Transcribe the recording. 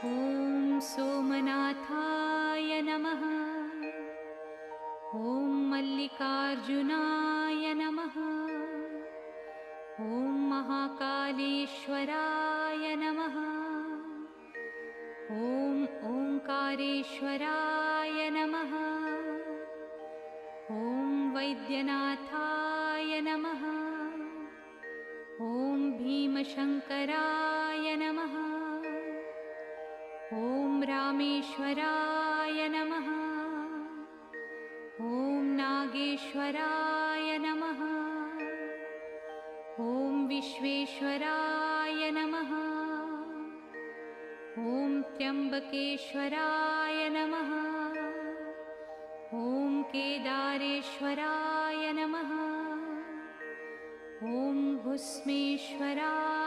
ॐ सोमनाथाय नमः। ॐ मल्लिकार्जुनाय नमः। ॐ महाकालेश्वराय नमः। ॐ ओंकारेश्वराय नमः। ॐ वैद्यनाथाय नमः। ॐ भीमशङ्कराय नमः। ॐ रामेश्वराय नमः। ॐ नागेश्वराय नमः। ॐ विश्वेश्वराय नमः। ॐ त्र्यम्बकेश्वराय नमः। ॐ केदारेश्वराय नमः। ॐ भुस्मेश्वराय